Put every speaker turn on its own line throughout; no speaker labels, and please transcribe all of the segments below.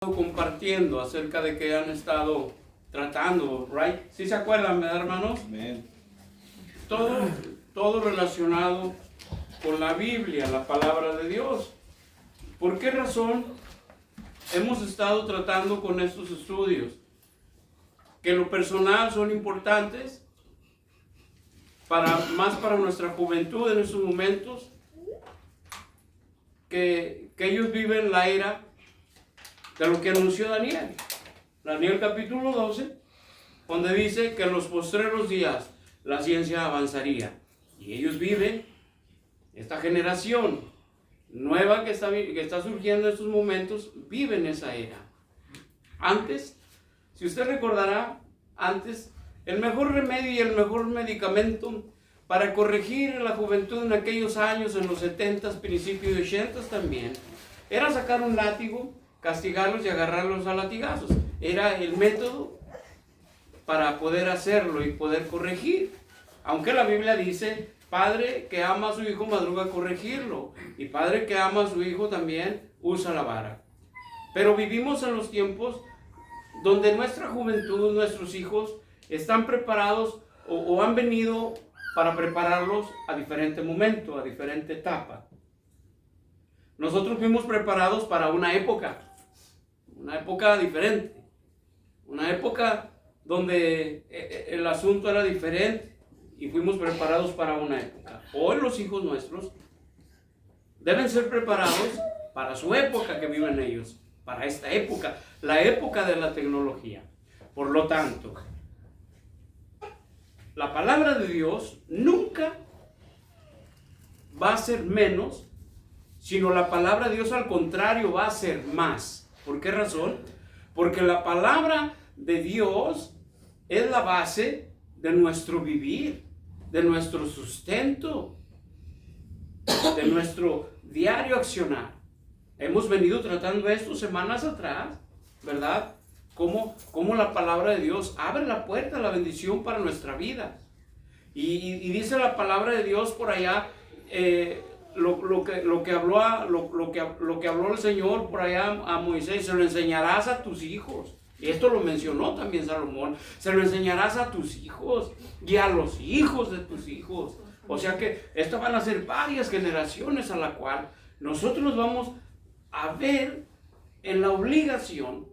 Compartiendo acerca de que han estado tratando, right? ¿Sí se acuerdan, verdad, hermanos?
Amén.
Todo relacionado con la Biblia, la palabra de Dios. ¿Por qué razón hemos estado tratando con estos estudios? Que en lo personal son importantes más para nuestra juventud en estos momentos, que ellos viven la era de lo que anunció Daniel. Daniel capítulo 12, donde dice que en los postreros días la ciencia avanzaría. Y ellos viven, esta generación nueva que está surgiendo en estos momentos, viven esa era. Antes, si usted recordará, antes, el mejor remedio y el mejor medicamento para corregir la juventud en aquellos años, en los 70s, principios de 80s también, era sacar un látigo, castigarlos y agarrarlos a latigazos. Era el método para poder hacerlo y poder corregir. Aunque la Biblia dice, padre que ama a su hijo madruga a corregirlo, y padre que ama a su hijo también usa la vara. Pero vivimos en los tiempos donde nuestra juventud, nuestros hijos, están preparados o han venido para prepararlos a diferente momento, a diferente etapa. Nosotros fuimos preparados para una época diferente, una época donde el asunto era diferente y fuimos preparados para una época. Hoy los hijos nuestros deben ser preparados para su época que viven ellos, para esta época, la época de la tecnología. Por lo tanto, la palabra de Dios nunca va a ser menos, sino la palabra de Dios al contrario va a ser más. ¿Por qué razón? Porque la palabra de Dios es la base de nuestro vivir, de nuestro sustento, de nuestro diario accionar. Hemos venido tratando esto semanas atrás, ¿verdad? Cómo la palabra de Dios abre la puerta a la bendición para nuestra vida. Y dice la palabra de Dios por allá, lo que habló el Señor por allá a Moisés, se lo enseñarás a tus hijos. Y esto lo mencionó también Salomón. Se lo enseñarás a tus hijos y a los hijos de tus hijos. O sea que estas van a ser varias generaciones a la cual nosotros nos vamos a ver en la obligación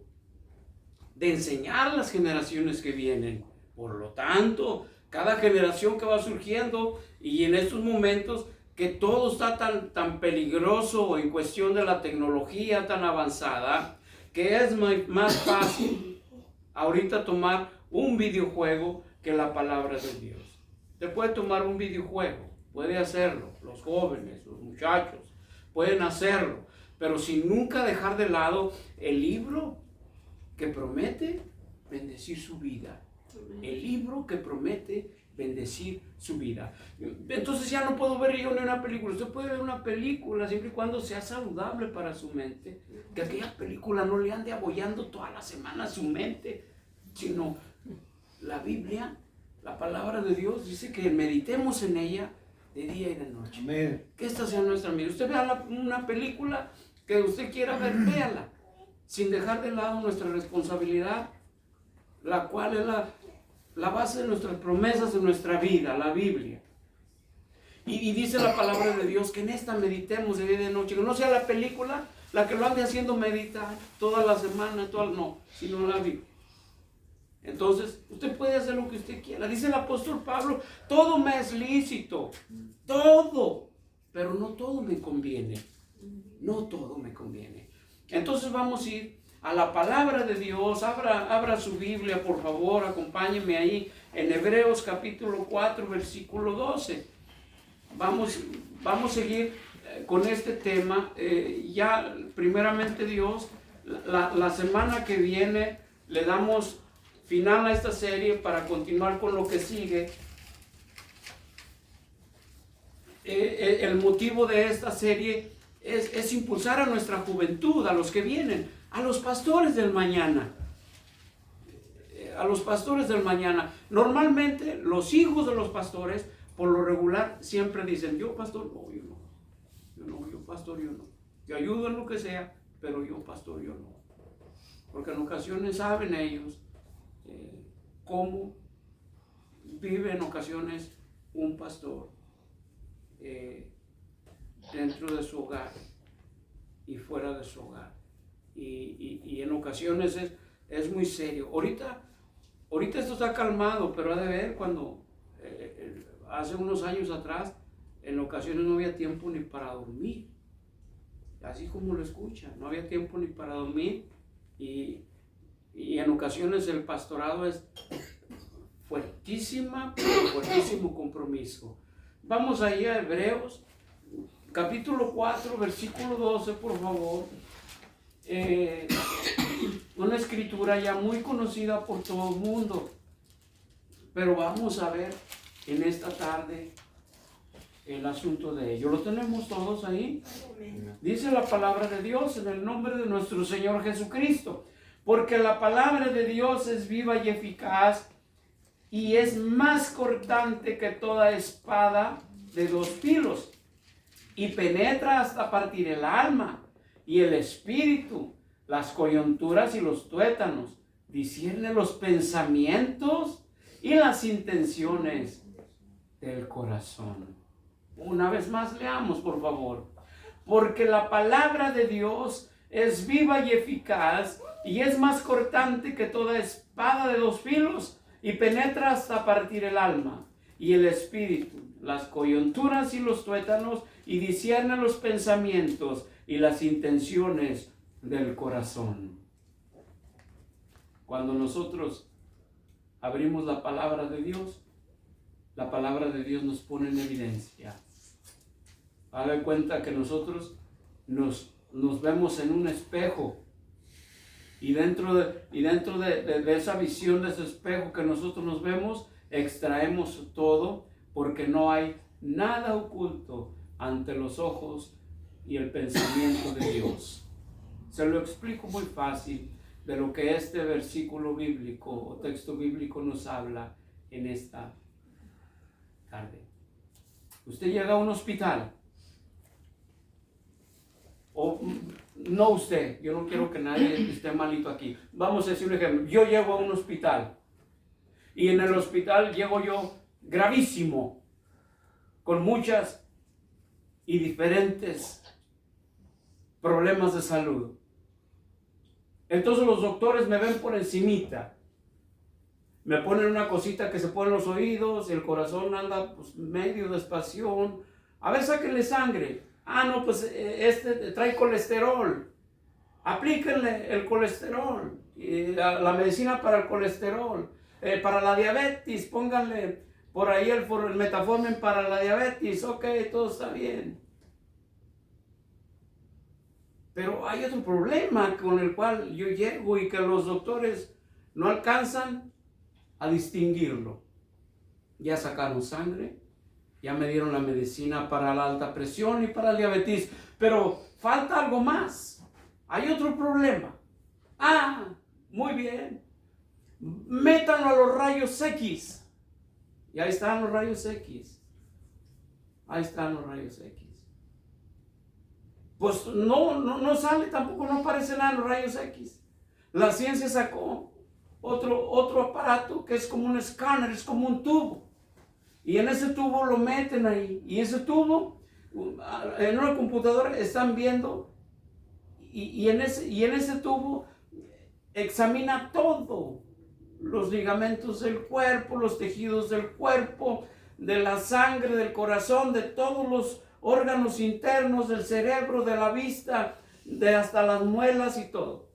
de enseñar a las generaciones que vienen. Por lo tanto, cada generación que va surgiendo, y en estos momentos que todo está tan peligroso en cuestión de la tecnología tan avanzada, que es más fácil ahorita tomar un videojuego que la palabra de Dios. Usted puede tomar un videojuego, puede hacerlo, los jóvenes, los muchachos pueden hacerlo, pero sin nunca dejar de lado el libro que promete bendecir su vida. El libro que promete bendecir su vida. Entonces ya no puedo ver yo ni una película. Usted puede ver una película siempre y cuando sea saludable para su mente. Que aquella película no le ande abollando toda la semana a su mente, sino la Biblia, la palabra de Dios dice que meditemos en ella de día y de noche.
Amén.
Que esta sea nuestra vida. Usted vea una película que usted quiera ver, véala, sin dejar de lado nuestra responsabilidad, la cual es la base de nuestras promesas en nuestra vida, la Biblia. Y dice la palabra de Dios que en esta meditemos de día y de noche, que no sea la película la que lo ande haciendo meditar toda la semana, no, sino la Biblia. Entonces, usted puede hacer lo que usted quiera. Dice el apóstol Pablo, todo me es lícito, todo, pero no todo me conviene. No todo me conviene. Entonces vamos a ir a la palabra de Dios. Abra su Biblia, por favor, acompáñeme ahí en Hebreos capítulo 4, versículo 12. Vamos a seguir con este tema. Ya primeramente Dios, la semana que viene le damos final a esta serie para continuar con lo que sigue. El motivo de esta serie es impulsar a nuestra juventud, a los que vienen, a los pastores del mañana. A los pastores del mañana. Normalmente los hijos de los pastores, por lo regular, siempre dicen, yo pastor, no, yo no. Yo pastor, yo no. Yo ayudo en lo que sea, pero yo pastor, yo no. porque en ocasiones saben ellos cómo vive en ocasiones un pastor dentro de su hogar y fuera de su hogar. Y en ocasiones es muy serio. Ahorita esto está calmado, pero ha de ver cuando hace unos años atrás, en ocasiones no había tiempo ni para dormir. Así como lo escuchan, no había tiempo ni para dormir. Y en ocasiones el pastorado es fuertísimo compromiso. Vamos ahí a Hebreos, capítulo 4, versículo 12, por favor. Una escritura ya muy conocida por todo el mundo, pero vamos a ver en esta tarde el asunto de ello. ¿Lo tenemos todos ahí? Dice la palabra de Dios en el nombre de nuestro Señor Jesucristo, porque la palabra de Dios es viva y eficaz y es más cortante que toda espada de dos filos y penetra hasta partir el alma y el espíritu, las coyunturas y los tuétanos, discierne los pensamientos y las intenciones del corazón. Una vez más leamos, por favor. Porque la palabra de Dios es viva y eficaz y es más cortante que toda espada de dos filos y penetra hasta partir el alma y el espíritu, las coyunturas y los tuétanos, y discierne los pensamientos y las intenciones del corazón. Cuando nosotros abrimos la palabra de Dios, la palabra de Dios nos pone en evidencia. Haga cuenta que nosotros nos vemos en un espejo, y dentro de esa visión, de ese espejo que nosotros nos vemos, extraemos todo, porque no hay nada oculto ante los ojos y el pensamiento de Dios. Se lo explico muy fácil de lo que este versículo bíblico o texto bíblico nos habla en esta tarde. Usted llega a un hospital, o no usted, yo no quiero que nadie esté malito aquí. Vamos a decir un ejemplo. Yo llego a un hospital y en el hospital llego yo gravísimo, con muchas y diferentes problemas de salud. Entonces los doctores me ven por encimita. Me ponen una cosita que se pone en los oídos, el corazón anda pues, medio despación. A ver, sáquenle sangre. Ah, no, pues este trae colesterol. Aplíquenle el colesterol. La medicina para el colesterol. Para la diabetes, pónganle por ahí el metformin para la diabetes. Ok, todo está bien. Pero hay otro problema con el cual yo llego y que los doctores no alcanzan a distinguirlo. Ya sacaron sangre, ya me dieron la medicina para la alta presión y para el diabetes, pero falta algo más. Hay otro problema. Ah, muy bien. Métanlo a los rayos X. Y ahí están los rayos X. Ahí están los rayos X. Pues no sale, tampoco no aparece nada en los rayos X. La ciencia sacó otro aparato que es como un escáner, es como un tubo. Y en ese tubo lo meten ahí. Y ese tubo, en una computadora están viendo, y en ese tubo examina todo. Los ligamentos del cuerpo, los tejidos del cuerpo, de la sangre, del corazón, de todos los órganos internos, del cerebro, de la vista, de hasta las muelas y todo.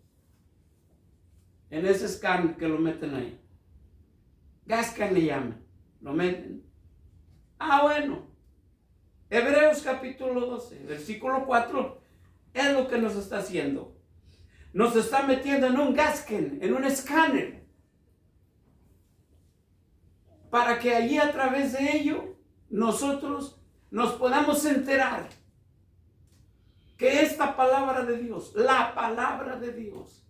En ese scan que lo meten ahí. Gascan le llaman. Lo meten. Ah, bueno. Hebreos capítulo 12, versículo 4, es lo que nos está haciendo. Nos está metiendo en un gasken, en un escáner. Para que allí a través de ello nosotros nos podamos enterar que esta palabra de Dios, la palabra de Dios,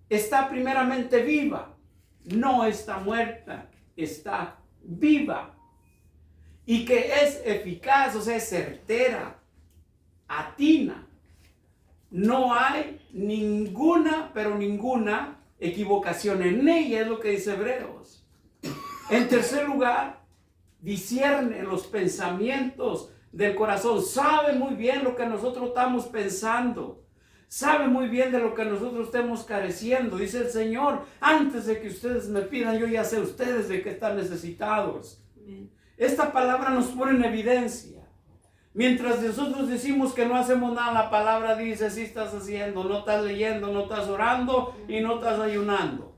está primeramente viva, no está muerta, está viva, y que es eficaz, o sea, es certera, atina, no hay ninguna, pero ninguna equivocación en ella, es lo que dice Hebreos. En tercer lugar, discierne los pensamientos del corazón, sabe muy bien lo que nosotros estamos pensando, sabe muy bien de lo que nosotros estemos careciendo. Dice el Señor, antes de que ustedes me pidan, yo ya sé ustedes de qué están necesitados. Esta palabra nos pone en evidencia. Mientras nosotros decimos que no hacemos nada, la palabra dice, sí estás haciendo, no estás leyendo, no estás orando y no estás ayunando.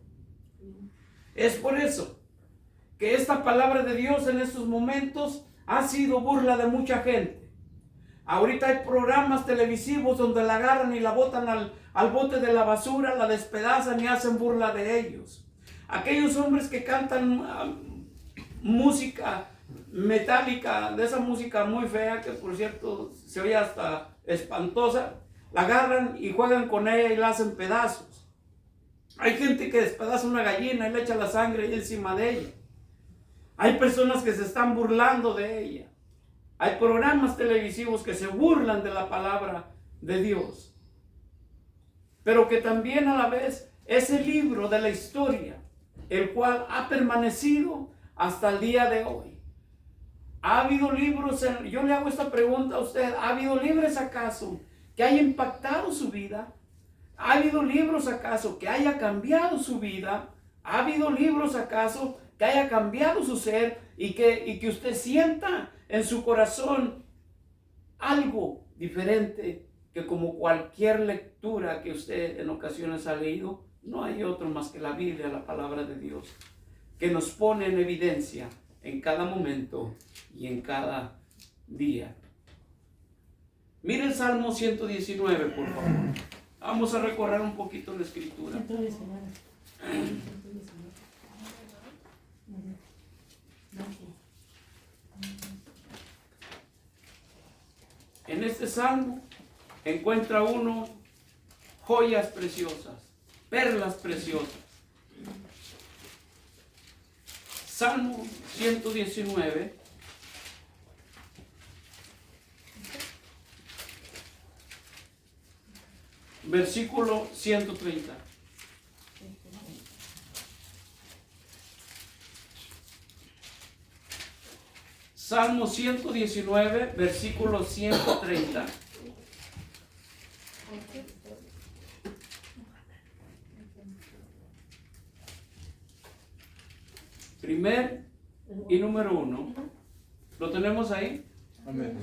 Es por eso que esta palabra de Dios en estos momentos ha sido burla de mucha gente. Ahorita hay programas televisivos donde la agarran y la botan al bote de la basura, la despedazan y hacen burla de ellos. Aquellos hombres que cantan música metálica, de esa música muy fea, que por cierto se oye hasta espantosa, la agarran y juegan con ella y la hacen pedazos. Hay gente que despedaza una gallina y le echa la sangre ahí encima de ella. Hay personas que se están burlando de ella. Hay programas televisivos que se burlan de la palabra de Dios. Pero que también a la vez es el libro de la historia, el cual ha permanecido hasta el día de hoy. ¿Ha habido libros? Yo le hago esta pregunta a usted. ¿Ha habido libros acaso que haya impactado su vida? ¿Ha habido libros acaso que haya cambiado su vida? ¿Ha habido libros acaso que haya cambiado su ser y que usted sienta en su corazón algo diferente que como cualquier lectura que usted en ocasiones ha leído? No hay otro más que la Biblia, la palabra de Dios, que nos pone en evidencia en cada momento y en cada día. Mire el Salmo 119, por favor. Vamos a recorrer un poquito la escritura. En este salmo encuentra uno joyas preciosas, perlas preciosas. Salmo 119, versículo 130. Salmo 119, versículo 130. Primer y número 1. ¿Lo tenemos ahí?
Amén.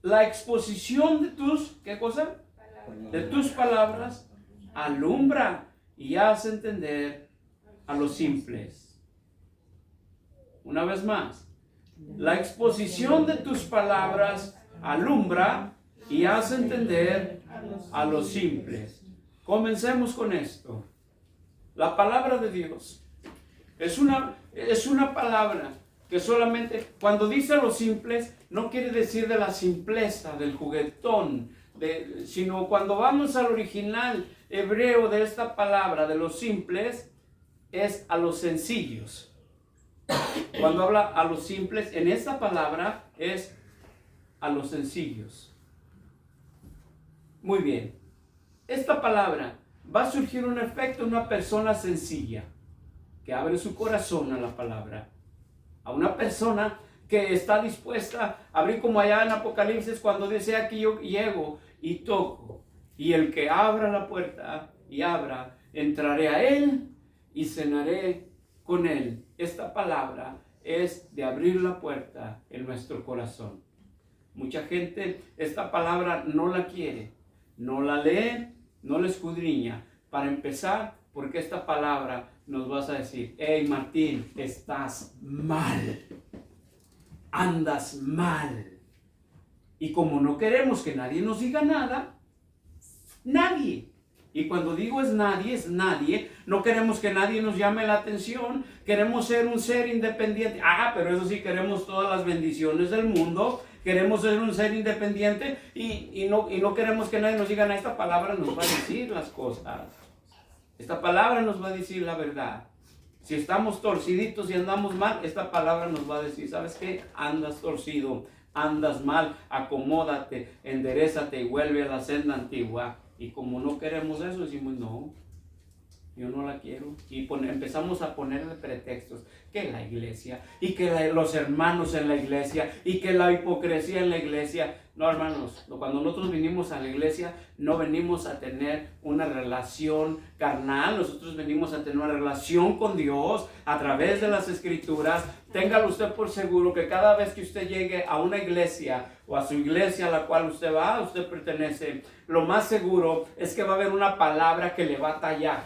La exposición de tus, ¿qué cosa? De tus palabras alumbra y hace entender a los simples. Una vez más. La exposición de tus palabras alumbra y hace entender a los simples. Comencemos con esto. La palabra de Dios es una palabra que solamente, cuando dice a los simples, no quiere decir de la simpleza, del juguetón, sino cuando vamos al original hebreo de esta palabra, de los simples, es a los sencillos. Cuando habla a los simples, en esta palabra es a los sencillos. Muy bien. Esta palabra va a surgir un efecto en una persona sencilla que abre su corazón a la palabra. A una persona que está dispuesta a abrir, como allá en Apocalipsis cuando dice: aquí yo llego y toco, y el que abra la puerta y abra, entraré a él y cenaré con él. Esta palabra es de abrir la puerta en nuestro corazón. Mucha gente esta palabra no la quiere, no la lee, no la escudriña. Para empezar, porque esta palabra nos vas a decir: hey Martín, estás mal, andas mal. Y como no queremos que nadie nos diga nada, nadie. Y cuando digo es nadie, no queremos que nadie nos llame la atención, queremos ser un ser independiente. Pero eso sí, queremos todas las bendiciones del mundo, queremos ser un ser independiente y no queremos que nadie nos diga nada. Esta palabra nos va a decir las cosas, esta palabra nos va a decir la verdad. Si estamos torciditos y andamos mal, esta palabra nos va a decir: ¿sabes qué? Andas torcido, andas mal, acomódate, enderézate y vuelve a la senda antigua. Y como no queremos eso, decimos, no, yo no la quiero. Y empezamos a ponerle pretextos, que la iglesia, y que los hermanos en la iglesia, y que la hipocresía en la iglesia. No, hermanos, cuando nosotros venimos a la iglesia, no venimos a tener una relación carnal, nosotros venimos a tener una relación con Dios a través de las escrituras. Téngalo usted por seguro que cada vez que usted llegue a una iglesia o a su iglesia a la cual usted va, usted pertenece, lo más seguro es que va a haber una palabra que le va a tallar,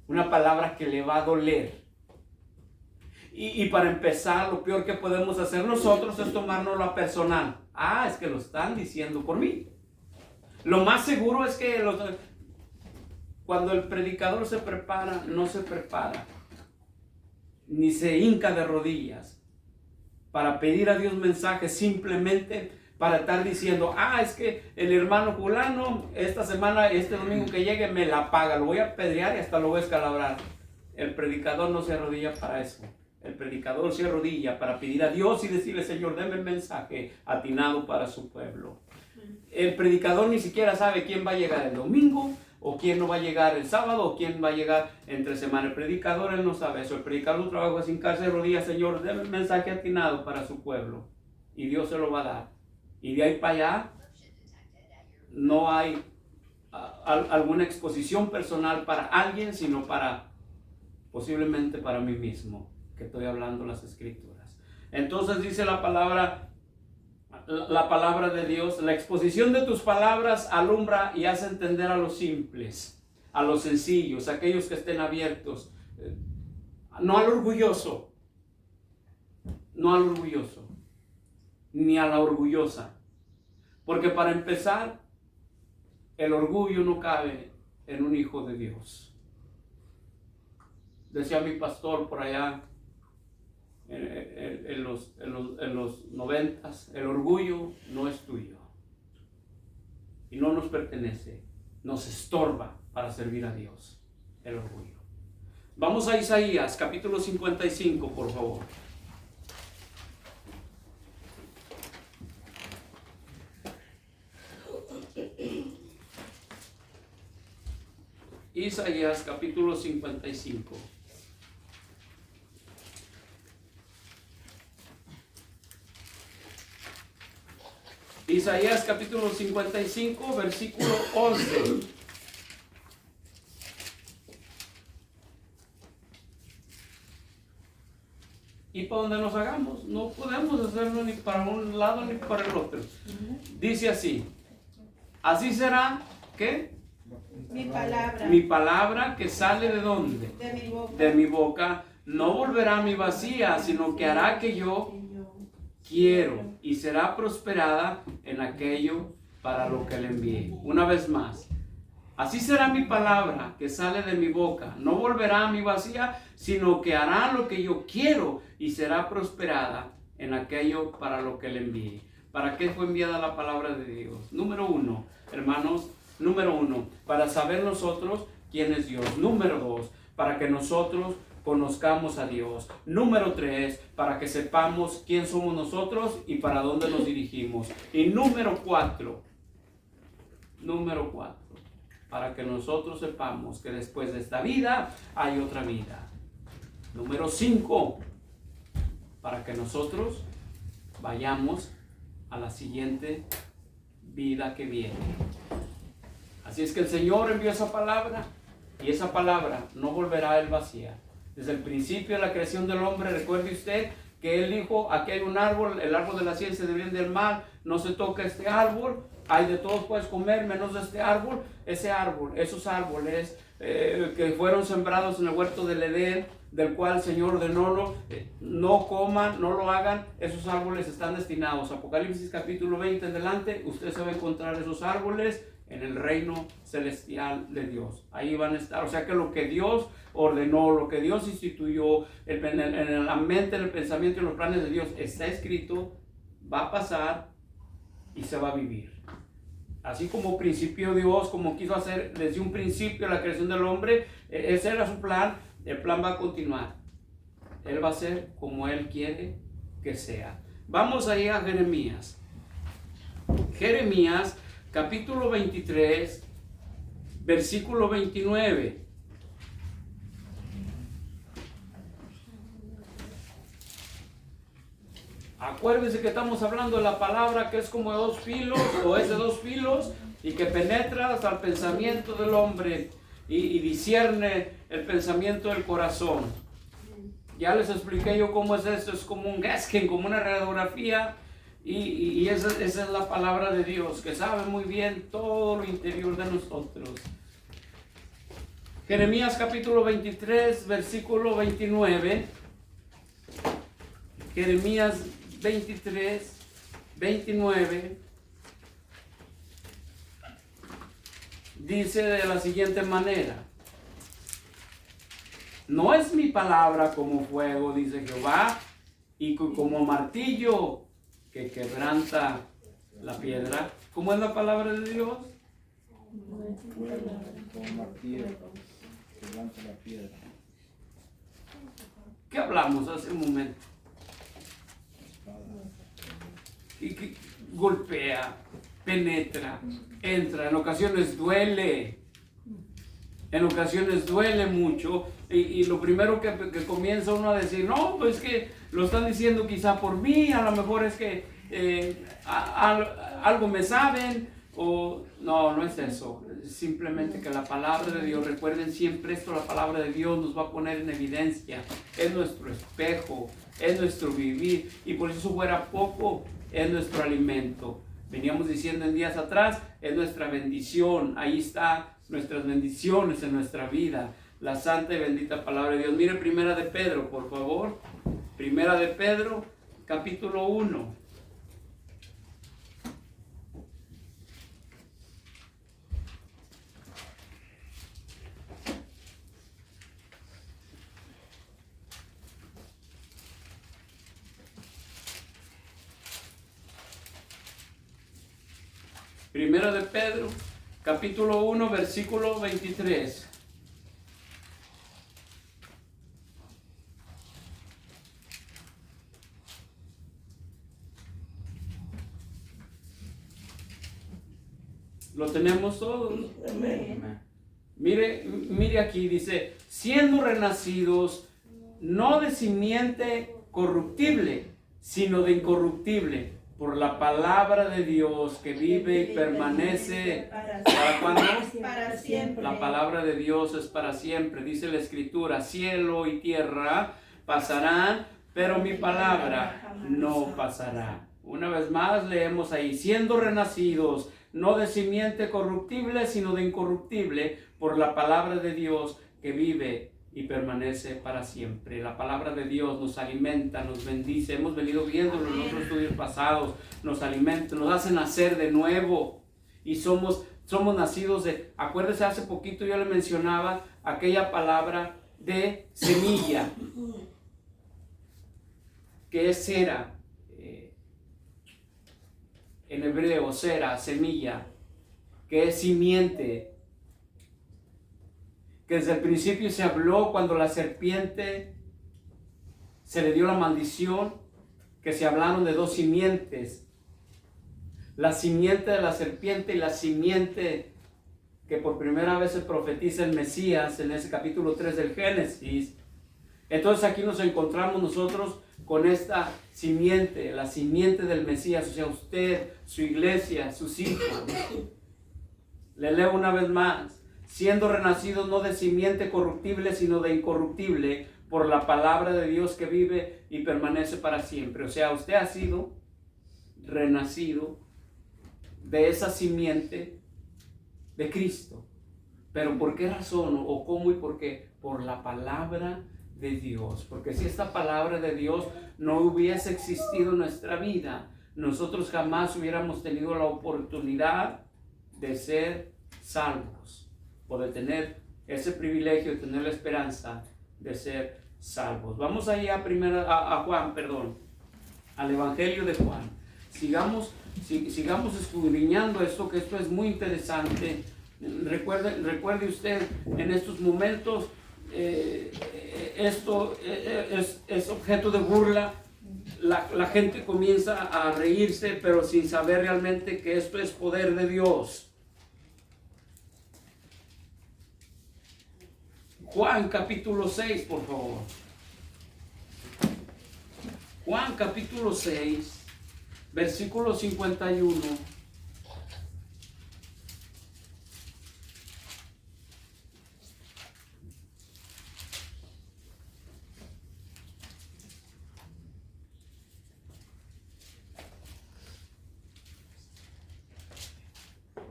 una palabra que le va a doler. Y para empezar, lo peor que podemos hacer nosotros es tomárnoslo a personal. Es que lo están diciendo por mí. Lo más seguro es que cuando el predicador se prepara, no se prepara, ni se hinca de rodillas para pedir a Dios mensajes, simplemente para estar diciendo, es que el hermano fulano, esta semana, este domingo que llegue, me la paga, lo voy a apedrear y hasta lo voy a escalabrar. El predicador no se arrodilla para eso. El predicador se arrodilla para pedir a Dios y decirle, Señor, deme el mensaje atinado para su pueblo. El predicador ni siquiera sabe quién va a llegar el domingo, o quién no va a llegar el sábado, o quién va a llegar entre semana. El predicador, él no sabe eso. El predicador trabaja sin hincarse de rodillas, Señor, deme el mensaje atinado para su pueblo. Y Dios se lo va a dar. Y de ahí para allá, no hay alguna exposición personal para alguien, sino posiblemente para mí mismo, que estoy hablando las escrituras. Entonces dice la palabra de Dios, la exposición de tus palabras alumbra y hace entender a los simples, a los sencillos, a aquellos que estén abiertos, no al orgulloso, ni a la orgullosa, porque para empezar, el orgullo no cabe en un hijo de Dios. Decía mi pastor por allá en los 90s, el orgullo no es tuyo y no nos pertenece, nos estorba para servir a Dios, el orgullo. Vamos a Isaías capítulo 55, por favor. Isaías capítulo 55. Isaías capítulo 55, versículo 11. Y para donde nos hagamos, no podemos hacerlo ni para un lado ni para el otro. Dice así: así será, ¿qué? Mi palabra que sale ¿de dónde? De mi boca. No volverá a mi vacía, sino que hará que yo quiero, y será prosperada en aquello para lo que le envié. Una vez más, así será mi palabra que sale de mi boca. No volverá a mi vacía, sino que hará lo que yo quiero, y será prosperada en aquello para lo que le envié. ¿Para qué fue enviada la palabra de Dios? Número uno, hermanos, para saber nosotros quién es Dios. Número dos, para que nosotros conozcamos a Dios. Número 3, para que sepamos quién somos nosotros y para dónde nos dirigimos. Y número 4, para que nosotros sepamos que después de esta vida hay otra vida. Número 5, para que nosotros vayamos a la siguiente vida que viene. Así es que el Señor envió esa palabra, y esa palabra no volverá a él vacía. Desde el principio de la creación del hombre, recuerde usted que él dijo, aquí hay un árbol, el árbol de la ciencia del bien y del mal, no se toca este árbol, hay de todos puedes comer menos de este árbol. Ese árbol, esos árboles que fueron sembrados en el huerto del Edén, del cual el Señor ordenó, no coman, no lo hagan, esos árboles están destinados. Apocalipsis capítulo 20 en adelante, usted se va a encontrar esos árboles en el reino celestial de Dios. Ahí van a estar. O sea que lo que Dios ordenó, lo que Dios instituyó, en la mente, en el pensamiento y en los planes de Dios está escrito, va a pasar y se va a vivir. Así como principio Dios, como quiso hacer desde un principio la creación del hombre, ese era su plan, el plan va a continuar. Él va a ser como Él quiere que sea. Vamos ahí a Jeremías. Jeremías, capítulo 23, versículo 29. Acuérdense que estamos hablando de la palabra que es como de dos filos, o es de dos filos, y que penetra hasta el pensamiento del hombre y discierne el pensamiento del corazón. Ya les expliqué yo cómo es esto, es como un gasking, como una radiografía, y esa es la palabra de Dios, que sabe muy bien todo lo interior de nosotros. Jeremías capítulo 23, versículo 29. Jeremías 23, 29. Dice de la siguiente manera: no es mi palabra como fuego, dice Jehová, y como martillo que quebranta la piedra. ¿Cómo es la palabra de Dios?
Como martillo que quebranta la piedra.
¿Qué hablamos hace un momento? Y que golpea, penetra, entra, en ocasiones duele. En ocasiones duele mucho, y lo primero que comienza uno a decir, no, pues que lo están diciendo quizá por mí, a lo mejor es que algo me saben, o no es eso, simplemente que la palabra de Dios, recuerden siempre esto, la palabra de Dios nos va a poner en evidencia, es nuestro espejo, es nuestro vivir, y por eso fuera poco, es nuestro alimento. Veníamos diciendo en días atrás, es nuestra bendición, ahí está nuestras bendiciones en nuestra vida, la santa y bendita palabra de Dios. Mire Primera de Pedro, por favor. Primera de Pedro, capítulo 1. Primera de Pedro, capítulo 1, versículo 23. ¿Lo tenemos todos?
Amén.
Mire aquí, dice, siendo renacidos, no de simiente corruptible, sino de incorruptible, por la palabra de Dios que vive y permanece. ¿Para cuándo?
Para siempre.
La palabra de Dios es para siempre. Dice la Escritura, cielo y tierra pasarán, pero mi palabra no pasará. Una vez más leemos ahí, siendo renacidos, no de simiente corruptible, sino de incorruptible, por la palabra de Dios que vive y permanece para siempre. La palabra de Dios nos alimenta, nos bendice. Hemos venido viéndolo en otros estudios pasados. Nos alimenta, nos hace nacer de nuevo. Y somos nacidos de... Acuérdese, hace poquito yo le mencionaba aquella palabra de semilla, que es cera. En hebreo, cera, semilla, que es simiente. Que desde el principio se habló cuando la serpiente se le dio la maldición, que se hablaron de dos simientes. La simiente de la serpiente y la simiente que por primera vez se profetiza el Mesías en ese capítulo 3 del Génesis. Entonces aquí nos encontramos nosotros con esta simiente, la simiente del Mesías, o sea, usted, su iglesia, sus hijos. Le leo una vez más. Siendo renacidos no de simiente corruptible, sino de incorruptible, por la palabra de Dios que vive y permanece para siempre. O sea, usted ha sido renacido de esa simiente de Cristo. ¿Pero por qué razón? ¿O cómo y por qué? Por la palabra de Dios. Porque si esta palabra de Dios no hubiese existido en nuestra vida, nosotros jamás hubiéramos tenido la oportunidad de ser salvos, o de tener ese privilegio de tener la esperanza de ser salvos. Vamos allá a Juan, al Evangelio de Juan. Sigamos escudriñando esto, que esto es muy interesante. Recuerde usted en estos momentos, esto es objeto de burla la gente comienza a reírse, pero sin saber realmente que esto es poder de Dios. Juan capítulo 6, por favor. Juan capítulo 6, versículo 51.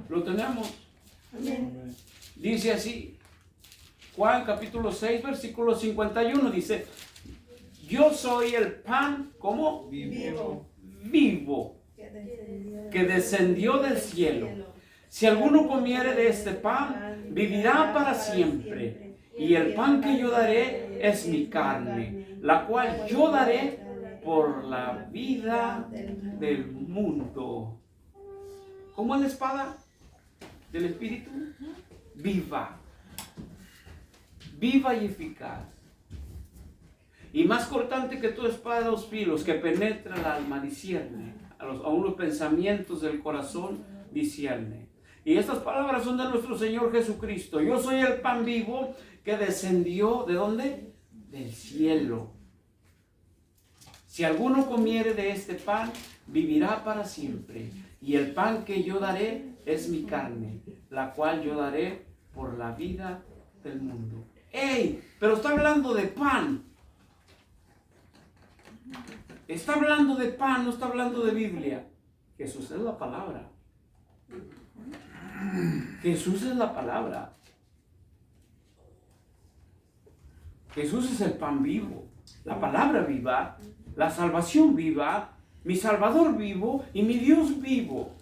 ¿Lo tenemos?
Amén.
Dice así, Juan capítulo 6, versículo 51, dice, yo soy el pan, ¿cómo?
Vivo.
Vivo, que descendió del cielo. Si alguno comiere de este pan, vivirá para siempre. Y el pan que yo daré es mi carne, la cual yo daré por la vida del mundo. ¿Cómo es la espada del Espíritu? Viva. Viva y eficaz. Y más cortante que toda espada de 2 filos, que penetra el alma, discierne, aún los pensamientos del corazón, discierne. Y estas palabras son de nuestro Señor Jesucristo. Yo soy el pan vivo que descendió, ¿de dónde? Del cielo. Si alguno comiere de este pan, vivirá para siempre. Y el pan que yo daré es mi carne, la cual yo daré por la vida del mundo. ¡Ey! Pero está hablando de pan. Está hablando de pan, no está hablando de Biblia. Jesús es la palabra. Jesús es la palabra. Jesús es el pan vivo, la palabra viva, la salvación viva, mi Salvador vivo y mi Dios vivo.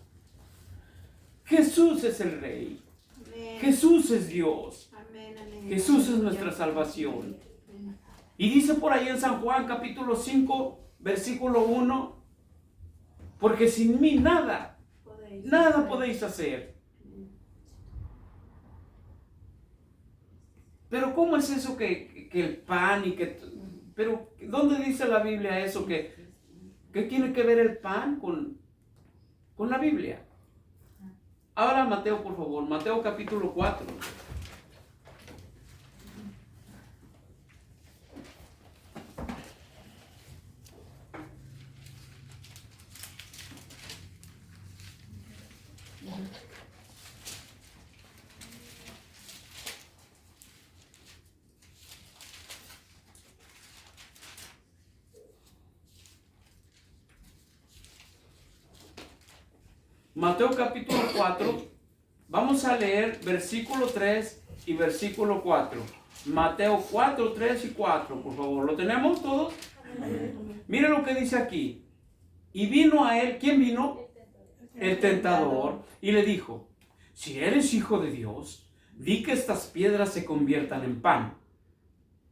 Jesús es el Rey.
Amén.
Jesús es Dios.
Amén, amén.
Jesús es nuestra salvación. Y dice por ahí en San Juan capítulo 5, versículo 1, porque sin mí nada podéis hacer. Pero ¿cómo es eso que el pan y que... Pero ¿dónde dice la Biblia eso? ¿Qué tiene que ver el pan con la Biblia? Ahora Mateo, por favor, Mateo capítulo 4. Mateo capítulo 4, vamos a leer versículo 3 y versículo 4. Mateo 4, 3 y 4, por favor. ¿Lo tenemos todos? Miren lo que dice aquí. Y vino a él, ¿quién vino? El tentador. Y le dijo, si eres hijo de Dios, di que estas piedras se conviertan en pan.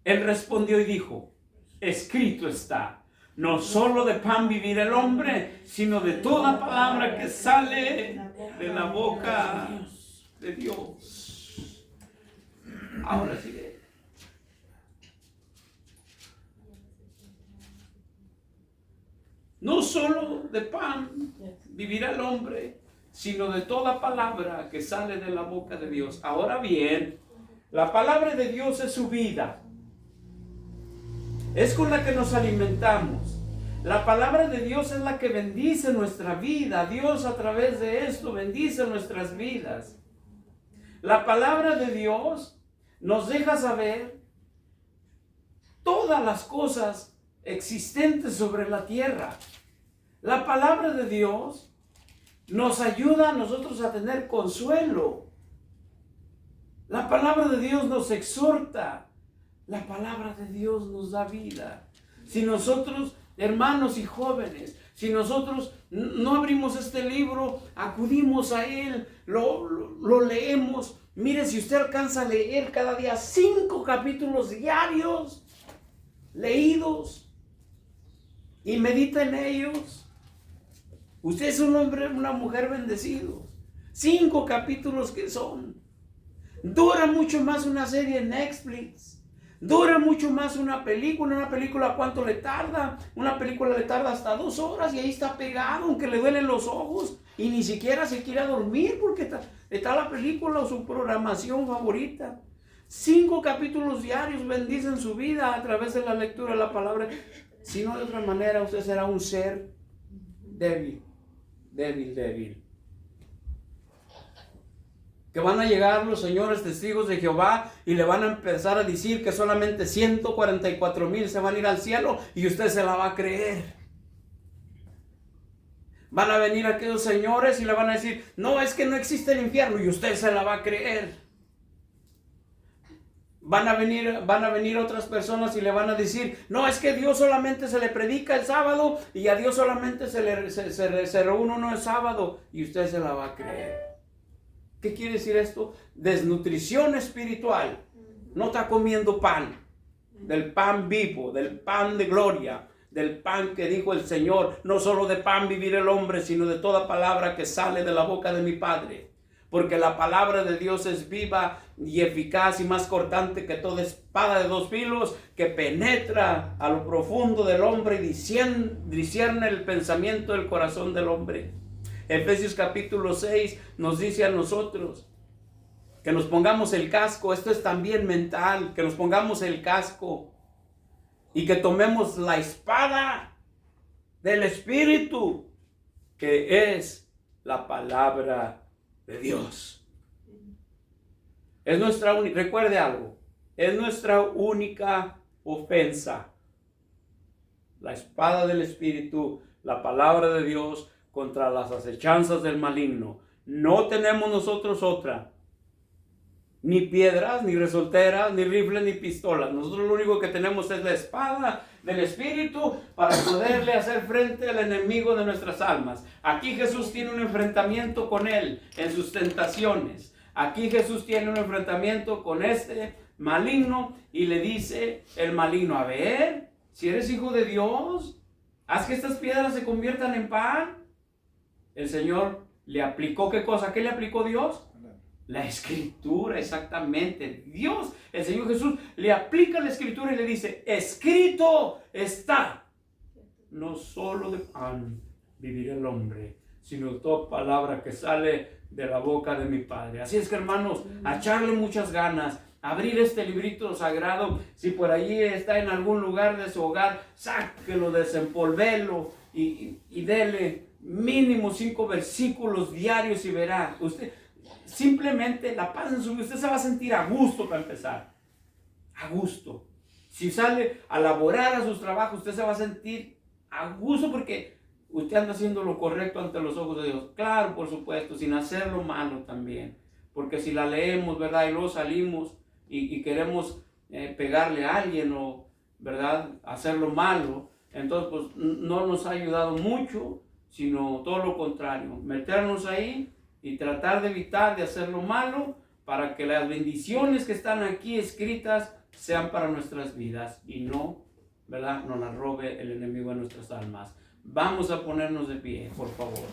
Él respondió y dijo, escrito está. No solo de pan vivirá el hombre, sino de toda palabra que sale de la boca de Dios. Ahora sí. No solo de pan vivirá el hombre, sino de toda palabra que sale de la boca de Dios. Ahora bien, la palabra de Dios es su vida. Es con la que nos alimentamos. La palabra de Dios es la que bendice nuestra vida. Dios a través de esto bendice nuestras vidas. La palabra de Dios nos deja saber todas las cosas existentes sobre la tierra. La palabra de Dios nos ayuda a nosotros a tener consuelo. La palabra de Dios nos exhorta. La palabra de Dios nos da vida. Si nosotros, hermanos y jóvenes, si nosotros no abrimos este libro, acudimos a él, lo leemos. Mire, si usted alcanza a leer cada día 5 capítulos diarios, leídos, y medita en ellos, usted es un hombre, una mujer bendecido. 5 capítulos que son. Dura mucho más una serie en Netflix. Dura mucho más una película, ¿cuánto le tarda? Una película le tarda hasta 2 horas y ahí está pegado, aunque le duelen los ojos y ni siquiera se quiere dormir porque está la película o su programación favorita. 5 capítulos diarios bendicen su vida a través de la lectura de la palabra. Si no, de otra manera, usted será un ser débil. Que van a llegar los señores testigos de Jehová y le van a empezar a decir que solamente 144,000 se van a ir al cielo y usted se la va a creer. Van a venir aquellos señores y le van a decir, no, es que no existe el infierno, y usted se la va a creer. Van a venir otras personas y le van a decir, no, es que Dios solamente se le predica el sábado y a Dios solamente se reúne uno el sábado, y usted se la va a creer. ¿Qué quiere decir esto? Desnutrición espiritual. No está comiendo pan, del pan vivo, del pan de gloria, del pan que dijo el Señor, no solo de pan vivir el hombre, sino de toda palabra que sale de la boca de mi Padre. Porque la palabra de Dios es viva y eficaz y más cortante que toda espada de 2 filos, que penetra a lo profundo del hombre y discierne el pensamiento del corazón del hombre. Efesios capítulo 6 nos dice a nosotros que nos pongamos el casco. Esto es también mental, que nos pongamos el casco y que tomemos la espada del Espíritu, que es la palabra de Dios. Es nuestra única, recuerde algo, es nuestra única ofensa. La espada del Espíritu, la palabra de Dios, contra las acechanzas del maligno. No tenemos nosotros otra. Ni piedras, ni resolteras, ni rifles, ni pistolas. Nosotros lo único que tenemos es la espada del Espíritu para poderle hacer frente al enemigo de nuestras almas. Aquí Jesús tiene un enfrentamiento con él en sus tentaciones. Aquí Jesús tiene un enfrentamiento con este maligno y le dice el maligno, a ver, si eres hijo de Dios, haz que estas piedras se conviertan en pan. El Señor le aplicó, ¿qué cosa? ¿Qué le aplicó Dios? La Escritura, exactamente. Dios, el Señor Jesús, le aplica la Escritura y le dice, escrito está, no solo de pan vivirá el hombre, sino de toda palabra que sale de la boca de mi Padre. Así es que, hermanos, a echarle muchas ganas, abrir este librito sagrado. Si por allí está en algún lugar de su hogar, sáquelo, desempolvélo y dele mínimo 5 versículos diarios y verá. Usted simplemente la paz en su vida. Usted se va a sentir a gusto para empezar. A gusto. Si sale a laborar a sus trabajos, usted se va a sentir a gusto porque usted anda haciendo lo correcto ante los ojos de Dios. Claro, por supuesto, sin hacer lo malo también. Porque si la leemos, ¿verdad? Y luego salimos y queremos pegarle a alguien o, ¿verdad? Hacer lo malo. Entonces, pues no nos ha ayudado mucho, sino todo lo contrario. Meternos ahí y tratar de evitar de hacer lo malo para que las bendiciones que están aquí escritas sean para nuestras vidas y no, ¿verdad?, nos las robe el enemigo de nuestras almas. Vamos a ponernos de pie, por favor.